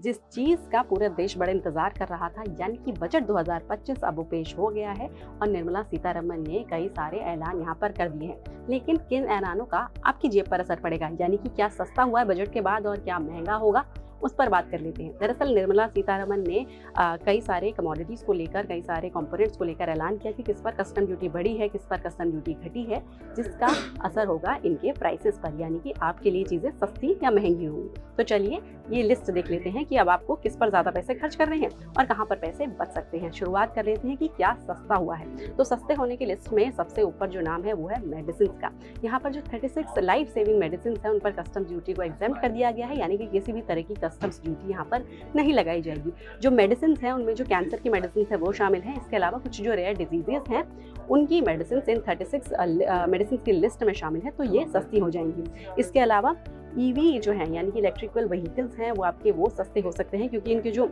जिस चीज़ का पूरा देश बड़ा इंतजार कर रहा था, यानी कि बजट 2025 अब वो पेश हो गया है और निर्मला सीतारमण ने कई सारे ऐलान यहाँ पर कर दिए हैं। लेकिन किन ऐलानों का आपकी जेब पर असर पड़ेगा, यानी कि क्या सस्ता हुआ है बजट के बाद और क्या महंगा होगा, उस पर बात कर लेते हैं। दरअसल निर्मला सीतारमण ने कई सारे कमोडिटीज़ को लेकर, कई सारे कंपोनेंट्स को लेकर ऐलान किया कि किस पर कस्टम ड्यूटी बढ़ी है, किस पर कस्टम ड्यूटी घटी है, जिसका असर होगा इनके प्राइसेस पर, यानी कि आपके लिए चीज़ें सस्ती या महंगी होंगी। तो चलिए ये लिस्ट देख लेते हैं कि अब आपको किस पर ज़्यादा पैसे खर्च करने हैं और कहाँ पर पैसे बच सकते हैं। शुरुआत कर लेते हैं कि क्या सस्ता हुआ है। तो सस्ते होने की लिस्ट में सबसे ऊपर जो नाम है वो है मेडिसिन का। यहाँ पर जो 36 लाइफ सेविंग मेडिसिन है उन पर कस्टम ड्यूटी को एग्जेम्प्ट कर दिया गया है, यानी कि किसी भी तरह की कस्टम्स ड्यूटी यहाँ पर नहीं लगाई जाएगी। जो मेडिसिन है उनमें जो कैंसर की मेडिसिन है वो शामिल है। इसके अलावा कुछ जो रेयर डिजीजेस हैं उनकी मेडिसिन इन 36 मेडिसिन की लिस्ट में शामिल है, तो ये सस्ती हो जाएंगी। इसके अलावा ईवी जो है, यानी कि इलेक्ट्रिकल व्हीकल्स हैं, वो आपके वो सस्ते हो सकते हैं क्योंकि इनके जो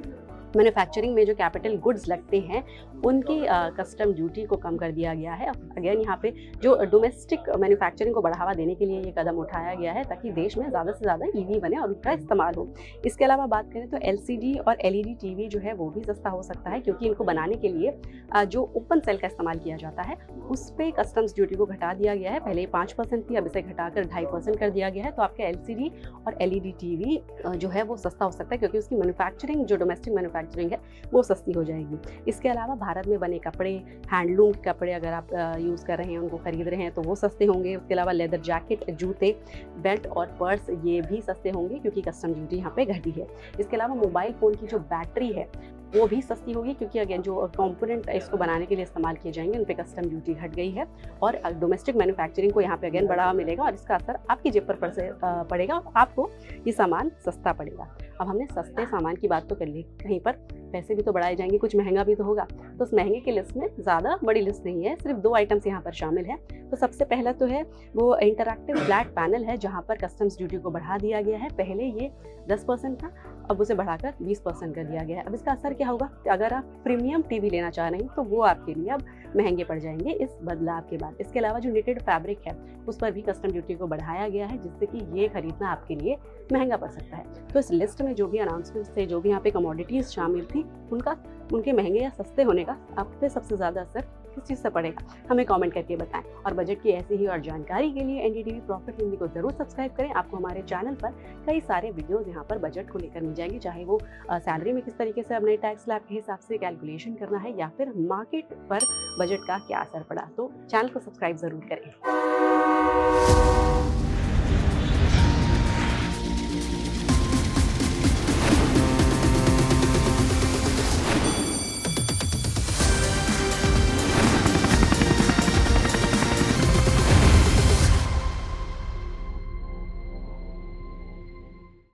मैन्युफैक्चरिंग में जो कैपिटल गुड्स लगते हैं उनकी कस्टम ड्यूटी को कम कर दिया गया है। अगेन यहाँ पे जो डोमेस्टिक मैन्युफैक्चरिंग को बढ़ावा देने के लिए ये कदम उठाया गया है ताकि देश में ज़्यादा से ज़्यादा ईवी बने और उनका इस्तेमाल हो। इसके अलावा बात करें तो एलसीडी और एलईडी टीवी जो है वो भी सस्ता हो सकता है क्योंकि इनको बनाने के लिए जो ओपन सेल का इस्तेमाल किया जाता है उस पर कस्टम्स ड्यूटी को घटा दिया गया है। पहले 5% थी, अब इसे घटाकर 2.5% कर दिया गया है। तो आपके एलसीडी और एलईडी टीवी जो है वो सस्ता हो सकता है क्योंकि उसकी मैन्युफैक्चरिंग, जो डोमेस्टिक मैन्युफैक्चरिंग है, वो सस्ती हो जाएगी। इसके अलावा भारत में बने कपड़े, हैंडलूम के कपड़े अगर आप यूज़ कर रहे हैं, उनको खरीद रहे हैं तो वो सस्ते होंगे। उसके अलावा लेदर जैकेट, जूते, बेल्ट और पर्स ये भी सस्ते होंगे क्योंकि कस्टम ड्यूटी यहाँ पे घटी है। इसके अलावा मोबाइल फ़ोन की जो बैटरी है वो भी सस्ती होगी क्योंकि अगेन जो कंपोनेंट इसको बनाने के लिए इस्तेमाल किए जाएंगे उन पे कस्टम ड्यूटी घट गई है और डोमेस्टिक मैन्युफैक्चरिंग को यहाँ पे अगेन बढ़ावा मिलेगा और इसका असर आपकी जेब पर पड़ेगा और आपको ये सामान सस्ता पड़ेगा। अब हमने सस्ते सामान की बात तो कर ली, कहीं पर पैसे भी तो बढ़ाए जाएंगे, कुछ महंगा भी तो होगा। तो उस महंगे की लिस्ट में ज़्यादा बड़ी लिस्ट नहीं है, सिर्फ 2 आइटम्स यहाँ पर शामिल है। तो सबसे पहला तो है वो इंटरैक्टिव फ्लैट पैनल है जहाँ पर कस्टम्स ड्यूटी को बढ़ा दिया गया है। पहले ये 10% था, अब उसे बढ़ाकर 20% कर दिया गया है। अब इसका असर क्या होगा, अगर आप प्रीमियम टीवी लेना चाह रहे हैं तो वो आपके लिए अब महंगे पड़ जाएंगे इस बदलाव के बाद। इसके अलावा जो निटेड फैब्रिक है उस पर भी कस्टम ड्यूटी को बढ़ाया गया है जिससे कि ये खरीदना आपके लिए महंगा पड़ सकता है। तो इस लिस्ट में जो भी अनाउंसमेंट्स थे, जो भी यहाँ पे कमोडिटीज़ शामिल थी, उनके महंगे या सस्ते होने का आप पे सबसे ज़्यादा असर किस चीज़ से पड़ेगा, हमें कमेंट करके बताएं। और बजट की ऐसी ही और जानकारी के लिए एनडीटीवी प्रॉफिट हिंदी को जरूर सब्सक्राइब करें। आपको हमारे चैनल पर कई सारे वीडियोस यहाँ पर बजट को लेकर मिल जाएंगे, चाहे वो सैलरी में किस तरीके से अपने टैक्स स्लैब के हिसाब से कैलकुलेशन करना है या फिर मार्केट पर बजट का क्या असर पड़ा। तो चैनल को सब्सक्राइब जरूर करें।